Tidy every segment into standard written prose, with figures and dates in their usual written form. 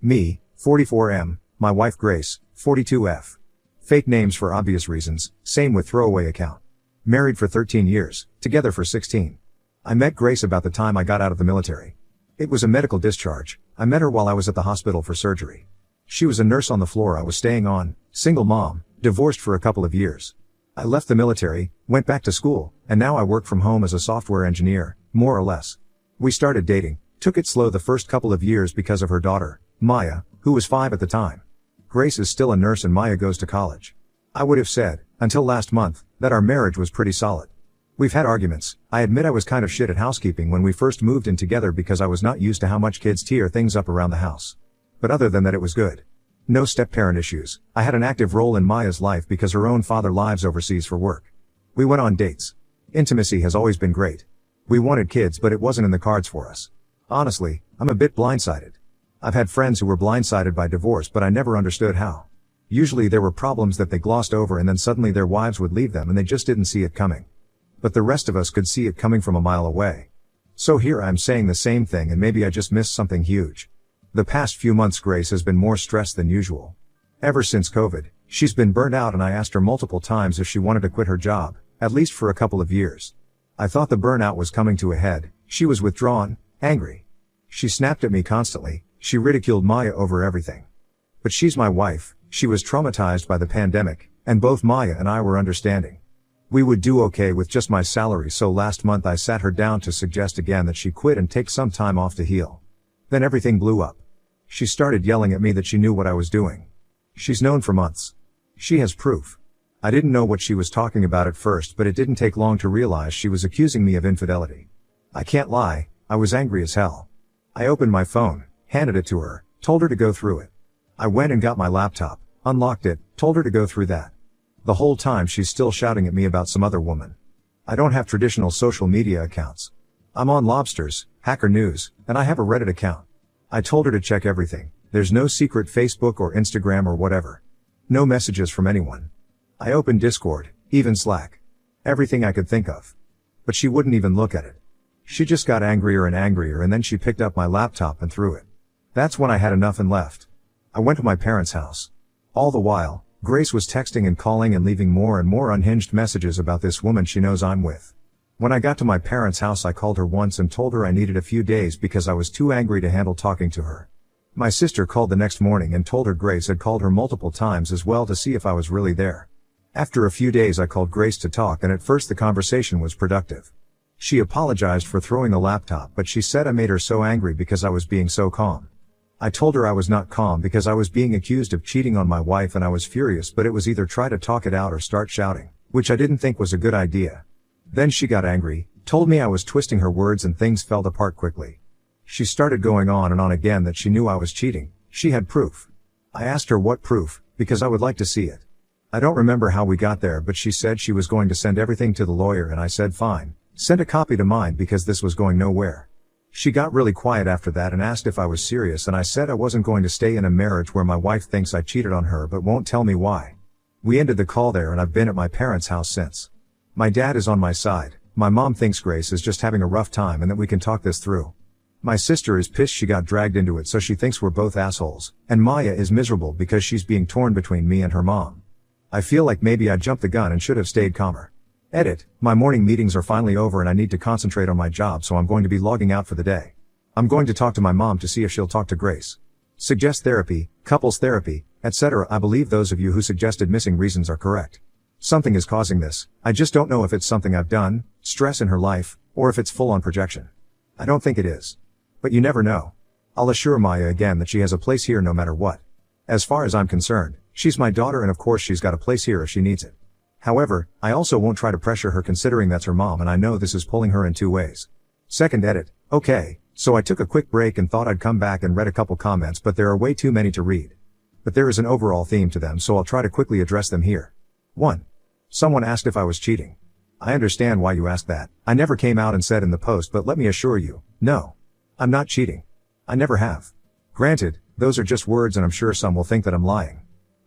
Me, 44M, my wife Grace, 42F. Fake names for obvious reasons, same with throwaway account. Married for 13 years, together for 16. I met Grace about the time I got out of the military. It was a medical discharge. I met her while I was at the hospital for surgery. She was a nurse on the floor I was staying on, single mom, divorced for a couple of years. I left the military, went back to school, and now I work from home as a software engineer, more or less. We started dating, took it slow the first couple of years because of her daughter, Maya, who was 5 at the time. Grace is still a nurse and Maya goes to college. I would have said, until last month, that our marriage was pretty solid. We've had arguments. I admit I was kind of shit at housekeeping when we first moved in together because I was not used to how much kids tear things up around the house. But other than that it was good. No step-parent issues. I had an active role in Maya's life because her own father lives overseas for work. We went on dates. Intimacy has always been great. We wanted kids but it wasn't in the cards for us. Honestly, I'm a bit blindsided. I've had friends who were blindsided by divorce but I never understood how. Usually there were problems that they glossed over and then suddenly their wives would leave them and they just didn't see it coming. But the rest of us could see it coming from a mile away. So here I'm saying the same thing and maybe I just missed something huge. The past few months Grace has been more stressed than usual. Ever since COVID, she's been burnt out and I asked her multiple times if she wanted to quit her job, at least for a couple of years. I thought the burnout was coming to a head. She was withdrawn, angry. She snapped at me constantly. She ridiculed Maya over everything. But she's my wife. She was traumatized by the pandemic, and both Maya and I were understanding. We would do okay with just my salary, so last month I sat her down to suggest again that she quit and take some time off to heal. Then everything blew up. She started yelling at me that she knew what I was doing. She's known for months. She has proof. I didn't know what she was talking about at first, but it didn't take long to realize she was accusing me of infidelity. I can't lie, I was angry as hell. I opened my phone, handed it to her, told her to go through it. I went and got my laptop, unlocked it, told her to go through that. The whole time she's still shouting at me about some other woman. I don't have traditional social media accounts. I'm on Lobsters, Hacker News, and I have a Reddit account. I told her to check everything. There's no secret Facebook or Instagram or whatever. No messages from anyone. I opened Discord, even Slack. Everything I could think of. But she wouldn't even look at it. She just got angrier and angrier and then she picked up my laptop and threw it. That's when I had enough and left. I went to my parents' house. All the while, Grace was texting and calling and leaving more and more unhinged messages about this woman she knows I'm with. When I got to my parents' house I called her once and told her I needed a few days because I was too angry to handle talking to her. My sister called the next morning and told her Grace had called her multiple times as well to see if I was really there. After a few days I called Grace to talk and at first the conversation was productive. She apologized for throwing the laptop but she said I made her so angry because I was being so calm. I told her I was not calm because I was being accused of cheating on my wife and I was furious, but it was either try to talk it out or start shouting, which I didn't think was a good idea. Then she got angry, told me I was twisting her words and things fell apart quickly. She started going on and on again that she knew I was cheating. She had proof. I asked her what proof, because I would like to see it. I don't remember how we got there, but she said she was going to send everything to the lawyer and I said fine, send a copy to mine because this was going nowhere. She got really quiet after that and asked if I was serious and I said I wasn't going to stay in a marriage where my wife thinks I cheated on her but won't tell me why. We ended the call there and I've been at my parents' house since. My dad is on my side. My mom thinks Grace is just having a rough time and that we can talk this through. My sister is pissed she got dragged into it so she thinks we're both assholes, and Maya is miserable because she's being torn between me and her mom. I feel like maybe I jumped the gun and should have stayed calmer. Edit, my morning meetings are finally over and I need to concentrate on my job so I'm going to be logging out for the day. I'm going to talk to my mom to see if she'll talk to Grace. Suggest therapy, couples therapy, etc. I believe those of you who suggested missing reasons are correct. Something is causing this. I just don't know if it's something I've done, stress in her life, or if it's full-on projection. I don't think it is. But you never know. I'll assure Maya again that she has a place here no matter what. As far as I'm concerned, she's my daughter and of course she's got a place here if she needs it. However, I also won't try to pressure her considering that's her mom and I know this is pulling her in two ways. Second edit, okay, so I took a quick break and thought I'd come back and read a couple comments but there are way too many to read. But there is an overall theme to them so I'll try to quickly address them here. 1. Someone asked if I was cheating. I understand why you asked that. I never came out and said in the post but let me assure you, no. I'm not cheating. I never have. Granted, those are just words and I'm sure some will think that I'm lying.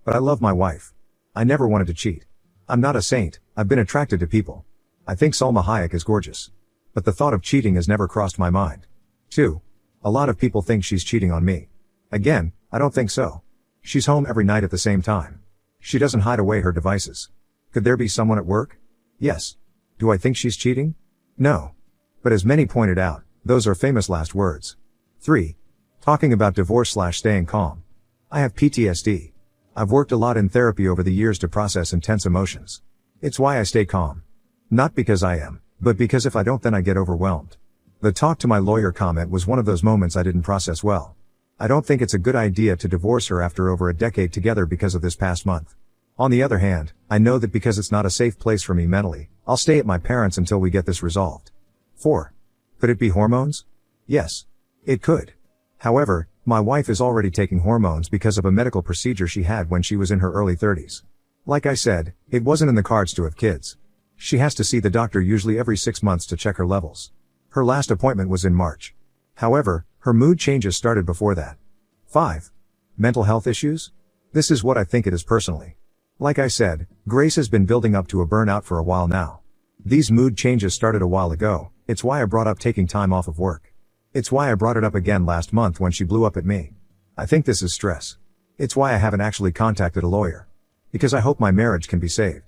But I love my wife. I never wanted to cheat. I'm not a saint, I've been attracted to people. I think Salma Hayek is gorgeous. But the thought of cheating has never crossed my mind. 2. A lot of people think she's cheating on me. Again, I don't think so. She's home every night at the same time. She doesn't hide away her devices. Could there be someone at work? Yes. Do I think she's cheating? No. But as many pointed out, those are famous last words. 3. Talking about divorce/staying calm. I have PTSD. I've worked a lot in therapy over the years to process intense emotions. It's why I stay calm. Not because I am, but because if I don't then I get overwhelmed. The talk to my lawyer comment was one of those moments I didn't process well. I don't think it's a good idea to divorce her after over a decade together because of this past month. On the other hand, I know that because it's not a safe place for me mentally, I'll stay at my parents' until we get this resolved. 4. Could it be hormones? Yes. It could. However, my wife is already taking hormones because of a medical procedure she had when she was in her early 30s. Like I said, it wasn't in the cards to have kids. She has to see the doctor usually every 6 months to check her levels. Her last appointment was in March. However, her mood changes started before that. 5. Mental health issues? This is what I think it is personally. Like I said, Grace has been building up to a burnout for a while now. These mood changes started a while ago. It's why I brought up taking time off of work. It's why I brought it up again last month when she blew up at me. I think this is stress. It's why I haven't actually contacted a lawyer. Because I hope my marriage can be saved.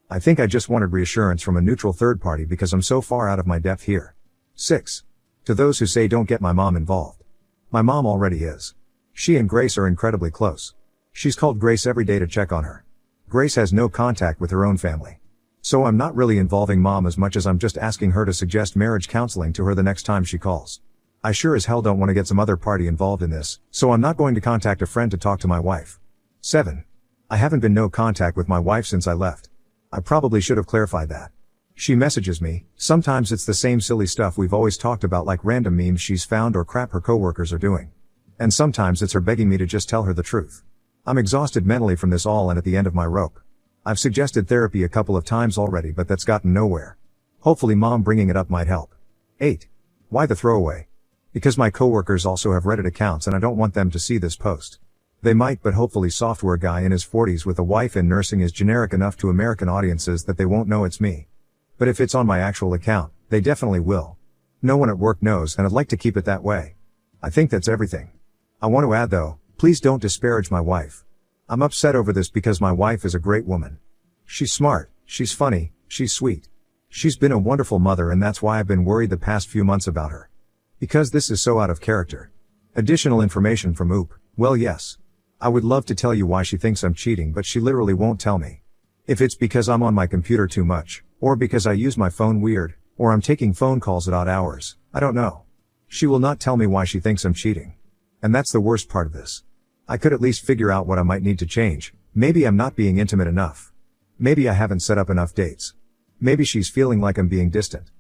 I think I just wanted reassurance from a neutral third party because I'm so far out of my depth here. 6. To those who say don't get my mom involved. My mom already is. She and Grace are incredibly close. She's called Grace every day to check on her. Grace has no contact with her own family. So I'm not really involving mom as much as I'm just asking her to suggest marriage counseling to her the next time she calls. I sure as hell don't want to get some other party involved in this, so I'm not going to contact a friend to talk to my wife. 7. I haven't been no contact with my wife since I left. I probably should have clarified that. She messages me, sometimes it's the same silly stuff we've always talked about like random memes she's found or crap her coworkers are doing. And sometimes it's her begging me to just tell her the truth. I'm exhausted mentally from this all and at the end of my rope. I've suggested therapy a couple of times already but that's gotten nowhere. Hopefully mom bringing it up might help. 8. Why the throwaway? Because my coworkers also have Reddit accounts and I don't want them to see this post. They might, but hopefully software guy in his 40s with a wife in nursing is generic enough to American audiences that they won't know it's me. But if it's on my actual account, they definitely will. No one at work knows and I'd like to keep it that way. I think that's everything. I want to add though, please don't disparage my wife. I'm upset over this because my wife is a great woman. She's smart, she's funny, she's sweet. She's been a wonderful mother and that's why I've been worried the past few months about her. Because this is so out of character. Additional information from Oop. Well yes. I would love to tell you why she thinks I'm cheating but she literally won't tell me. If it's because I'm on my computer too much, or because I use my phone weird, or I'm taking phone calls at odd hours, I don't know. She will not tell me why she thinks I'm cheating. And that's the worst part of this. I could at least figure out what I might need to change. Maybe I'm not being intimate enough. Maybe I haven't set up enough dates. Maybe she's feeling like I'm being distant.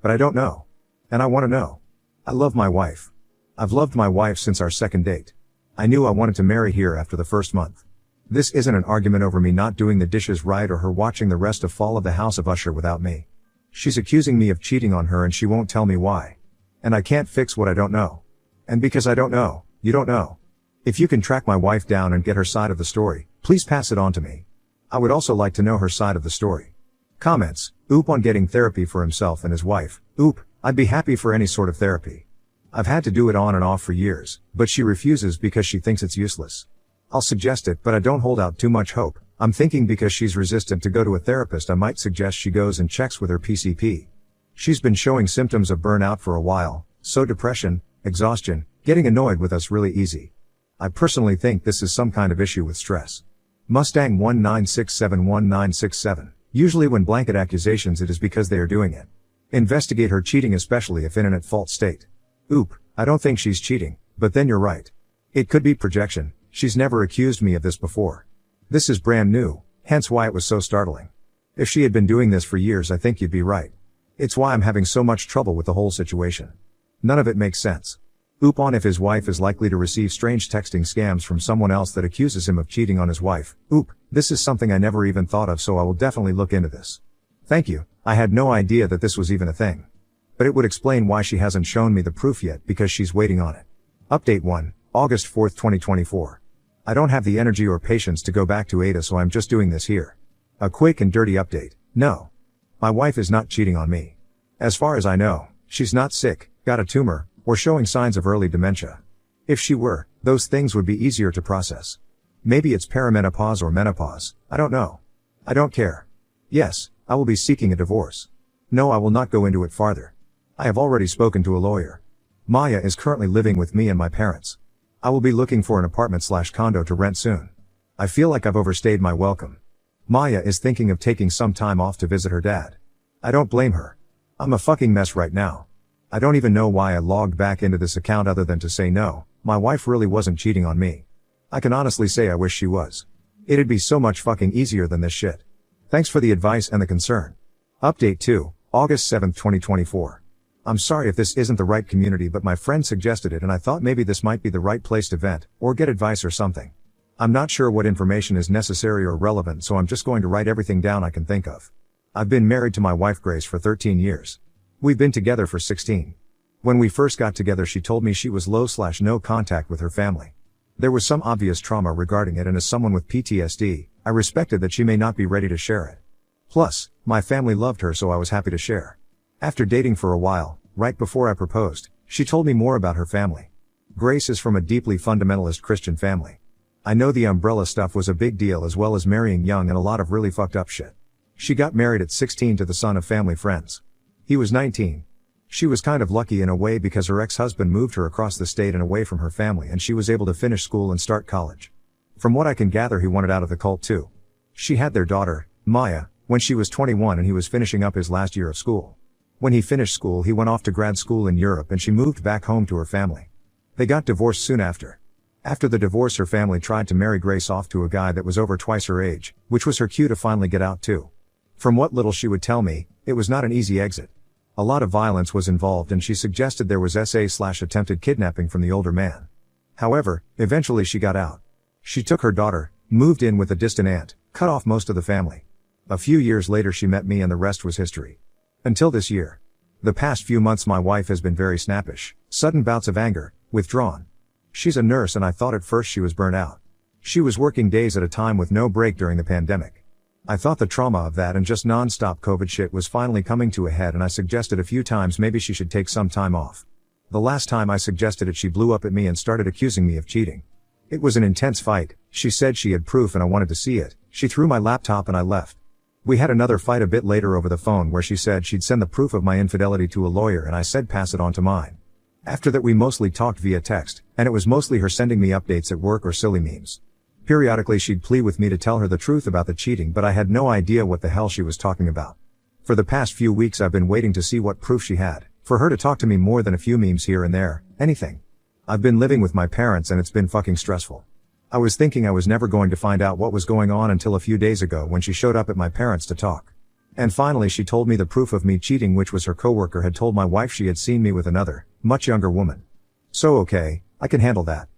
But I don't know. And I want to know. I love my wife. I've loved my wife since our second date. I knew I wanted to marry her after the first month. This isn't an argument over me not doing the dishes right or her watching the rest of Fall of the House of Usher without me. She's accusing me of cheating on her and she won't tell me why. And I can't fix what I don't know. And because I don't know, you don't know. If you can track my wife down and get her side of the story, please pass it on to me. I would also like to know her side of the story. Comments. Oop on getting therapy for himself and his wife. Oop, I'd be happy for any sort of therapy. I've had to do it on and off for years, but she refuses because she thinks it's useless. I'll suggest it but I don't hold out too much hope. I'm thinking because she's resistant to go to a therapist I might suggest she goes and checks with her PCP. She's been showing symptoms of burnout for a while, so depression, exhaustion, getting annoyed with us really easy. I personally think this is some kind of issue with stress. Mustang 19671967. Usually when blanket accusations it is because they are doing it. Investigate her cheating especially if in an at-fault state. Oop, I don't think she's cheating, but then you're right. It could be projection. She's never accused me of this before. This is brand new, hence why it was so startling. If she had been doing this for years I think you'd be right. It's why I'm having so much trouble with the whole situation. None of it makes sense. Oop on if his wife is likely to receive strange texting scams from someone else that accuses him of cheating on his wife. Oop, this is something I never even thought of so I will definitely look into this. Thank you, I had no idea that this was even a thing. But it would explain why she hasn't shown me the proof yet because she's waiting on it. Update 1, August 4th 2024. I don't have the energy or patience to go back to Ada so I'm just doing this here. A quick and dirty update. No. My wife is not cheating on me. As far as I know, she's not sick, got a tumor, or showing signs of early dementia. If she were, Those things would be easier to process. Maybe it's perimenopause or menopause, I don't know. I don't care. Yes, I will be seeking a divorce. No, I will not go into it farther. I have already spoken to a lawyer. Maya is currently living with me and my parents. I will be looking for an apartment/condo to rent soon. I feel like I've overstayed my welcome. Maya is thinking of taking some time off to visit her dad. I don't blame her. I'm a fucking mess right now. I don't even know why I logged back into this account other than to say no, my wife really wasn't cheating on me. I can honestly say I wish she was. It'd be so much fucking easier than this shit. Thanks for the advice and the concern. Update 2, August 7, 2024. I'm sorry if this isn't the right community, but my friend suggested it and I thought maybe this might be the right place to vent, or get advice or something. I'm not sure what information is necessary or relevant, so I'm just going to write everything down I can think of. I've been married to my wife Grace for 13 years. We've been together for 16. When we first got together she told me she was low/no contact with her family. There was some obvious trauma regarding it, and as someone with PTSD, I respected that she may not be ready to share it. Plus, my family loved her, so I was happy to share. After dating for a while, right before I proposed, she told me more about her family. Grace is from a deeply fundamentalist Christian family. I know the umbrella stuff was a big deal, as well as marrying young and a lot of really fucked up shit. She got married at 16 to the son of family friends. He was 19. She was kind of lucky in a way because her ex-husband moved her across the state and away from her family, and she was able to finish school and start college. From what I can gather, he wanted out of the cult too. She had their daughter, Maya, when she was 21 and he was finishing up his last year of school. When he finished school he went off to grad school in Europe and she moved back home to her family. They got divorced soon after. After the divorce her family tried to marry Grace off to a guy that was over twice her age, which was her cue to finally get out too. From what little she would tell me, it was not an easy exit. A lot of violence was involved and she suggested there was SA/attempted kidnapping from the older man. However, eventually she got out. She took her daughter, moved in with a distant aunt, cut off most of the family. A few years later she met me and the rest was history. Until this year. The past few months my wife has been very snappish, sudden bouts of anger, withdrawn. She's a nurse and I thought at first she was burnt out. She was working days at a time with no break during the pandemic. I thought the trauma of that and just non-stop COVID shit was finally coming to a head, and I suggested a few times maybe she should take some time off. The last time I suggested it she blew up at me and started accusing me of cheating. It was an intense fight. She said she had proof and I wanted to see it. She threw my laptop and I left. We had another fight a bit later over the phone where she said she'd send the proof of my infidelity to a lawyer and I said pass it on to mine. After that we mostly talked via text, and it was mostly her sending me updates at work or silly memes. Periodically she'd plead with me to tell her the truth about the cheating, but I had no idea what the hell she was talking about. For the past few weeks I've been waiting to see what proof she had, for her to talk to me more than a few memes here and there, anything. I've been living with my parents and it's been fucking stressful. I was thinking I was never going to find out what was going on until a few days ago when she showed up at my parents to talk. And finally she told me the proof of me cheating, which was her coworker had told my wife she had seen me with another, much younger woman. So okay, I can handle that.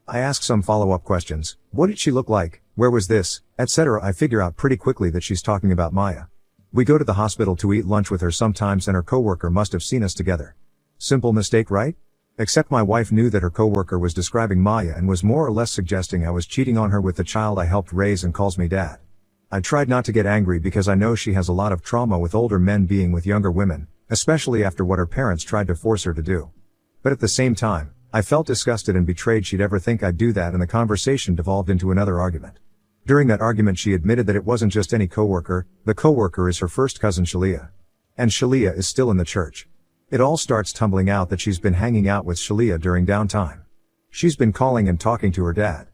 I ask some follow-up questions. What did she look like? Where was this? Etc. I figure out pretty quickly that she's talking about Maya. We go to the hospital to eat lunch with her sometimes and her coworker must have seen us together. Simple mistake, right? Except my wife knew that her coworker was describing Maya and was more or less suggesting I was cheating on her with the child I helped raise and calls me dad. I tried not to get angry because I know she has a lot of trauma with older men being with younger women, especially after what her parents tried to force her to do. But at the same time, I felt disgusted and betrayed she'd ever think I'd do that, and the conversation devolved into another argument. During that argument she admitted that it wasn't just any coworker, the coworker is her first cousin Shalia. And Shalia is still in the church. It all starts tumbling out that she's been hanging out with Shalia during downtime. She's been calling and talking to her dad.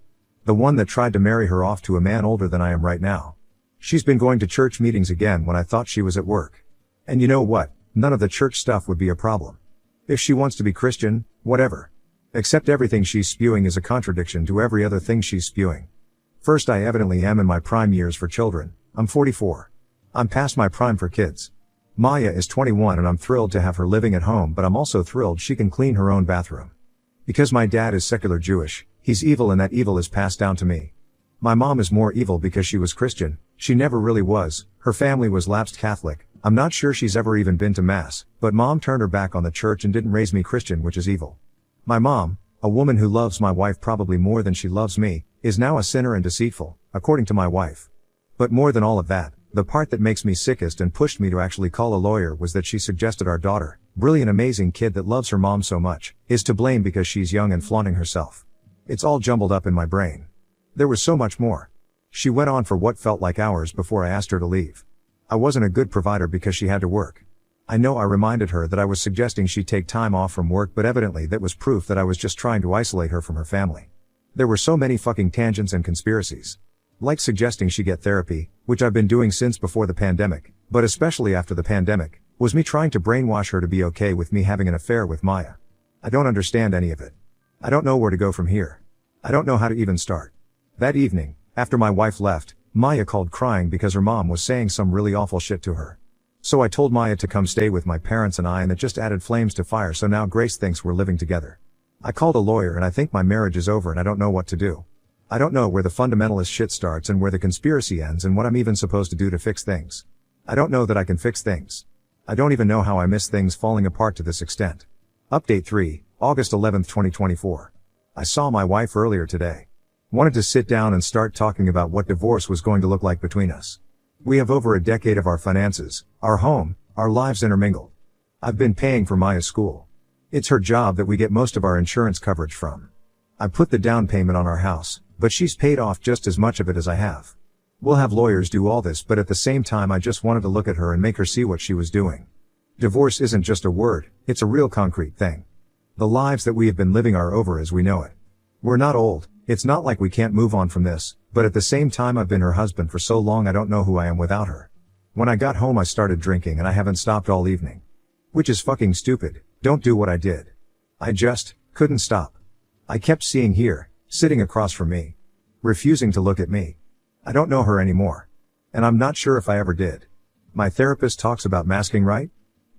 The one that tried to marry her off to a man older than I am right now. She's been going to church meetings again when I thought she was at work. And you know what? None of the church stuff would be a problem. If she wants to be Christian, whatever. Except everything she's spewing is a contradiction to every other thing she's spewing. First, I evidently am in my prime years for children. I'm 44. I'm past my prime for kids. Maya is 21 and I'm thrilled to have her living at home, but I'm also thrilled she can clean her own bathroom. Because my dad is secular Jewish, he's evil and that evil is passed down to me. My mom is more evil because she was Christian. She never really was. Her family was lapsed Catholic. I'm not sure she's ever even been to mass, but mom turned her back on the church and didn't raise me Christian, which is evil. My mom, a woman who loves my wife probably more than she loves me, is now a sinner and deceitful, according to my wife. But more than all of that, the part that makes me sickest and pushed me to actually call a lawyer was that she suggested our daughter, brilliant amazing kid that loves her mom so much, is to blame because she's young and flaunting herself. It's all jumbled up in my brain. There was so much more. She went on for what felt like hours before I asked her to leave. I wasn't a good provider because she had to work. I know I reminded her that I was suggesting she take time off from work, but evidently that was proof that I was just trying to isolate her from her family. There were so many fucking tangents and conspiracies. Like suggesting she get therapy, which I've been doing since before the pandemic, but especially after the pandemic, was me trying to brainwash her to be okay with me having an affair with Maya. I don't understand any of it. I don't know where to go from here. I don't know how to even start. That evening, after my wife left, Maya called crying because her mom was saying some really awful shit to her. So I told Maya to come stay with my parents and it just added flames to fire, so now Grace thinks we're living together. I called a lawyer and I think my marriage is over and I don't know what to do. I don't know where the fundamentalist shit starts and where the conspiracy ends and what I'm even supposed to do to fix things. I don't know that I can fix things. I don't even know how I miss things falling apart to this extent. Update 3, August 11th, 2024. I saw my wife earlier today. Wanted to sit down and start talking about what divorce was going to look like between us. We have over a decade of our finances, our home, our lives intermingled. I've been paying for Maya's school. It's her job that we get most of our insurance coverage from. I put the down payment on our house, but she's paid off just as much of it as I have. We'll have lawyers do all this, but at the same time I just wanted to look at her and make her see what she was doing. Divorce isn't just a word, it's a real concrete thing. The lives that we have been living are over as we know it. We're not old, it's not like we can't move on from this, but at the same time I've been her husband for so long I don't know who I am without her. When I got home I started drinking and I haven't stopped all evening. Which is fucking stupid, don't do what I did. I just couldn't stop. I kept seeing her, sitting across from me. Refusing to look at me. I don't know her anymore. And I'm not sure if I ever did. My therapist talks about masking, right?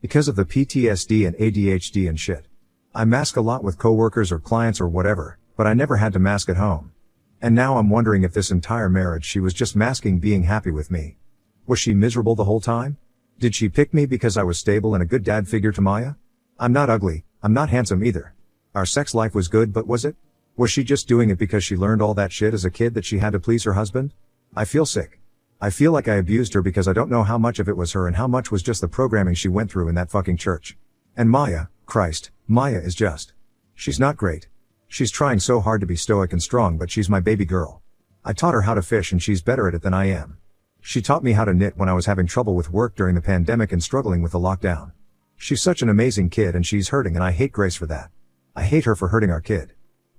Because of the PTSD and ADHD and shit. I mask a lot with coworkers or clients or whatever, but I never had to mask at home. And now I'm wondering if this entire marriage she was just masking being happy with me. Was she miserable the whole time? Did she pick me because I was stable and a good dad figure to Maya? I'm not ugly, I'm not handsome either. Our sex life was good, but was it? Was she just doing it because she learned all that shit as a kid that she had to please her husband? I feel sick. I feel like I abused her because I don't know how much of it was her and how much was just the programming she went through in that fucking church. And Maya, Christ, Maya is just. She's not great. She's trying so hard to be stoic and strong, but she's my baby girl. I taught her how to fish and she's better at it than I am. She taught me how to knit when I was having trouble with work during the pandemic and struggling with the lockdown. She's such an amazing kid and she's hurting and I hate Grace for that. I hate her for hurting our kid.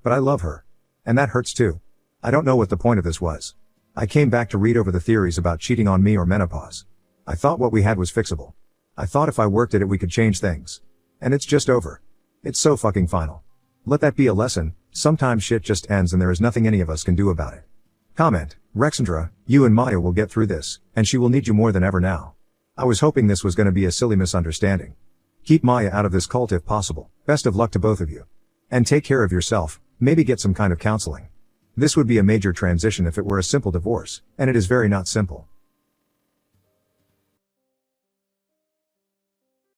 But I love her. And that hurts too. I don't know what the point of this was. I came back to read over the theories about cheating on me or menopause. I thought what we had was fixable. I thought if I worked at it we could change things. And it's just over. It's so fucking final. Let that be a lesson, sometimes shit just ends and there is nothing any of us can do about it. Comment, Rexandra, you and Maya will get through this, and she will need you more than ever now. I was hoping this was gonna be a silly misunderstanding. Keep Maya out of this cult if possible, best of luck to both of you. And take care of yourself, maybe get some kind of counseling. This would be a major transition if it were a simple divorce, and it is very not simple.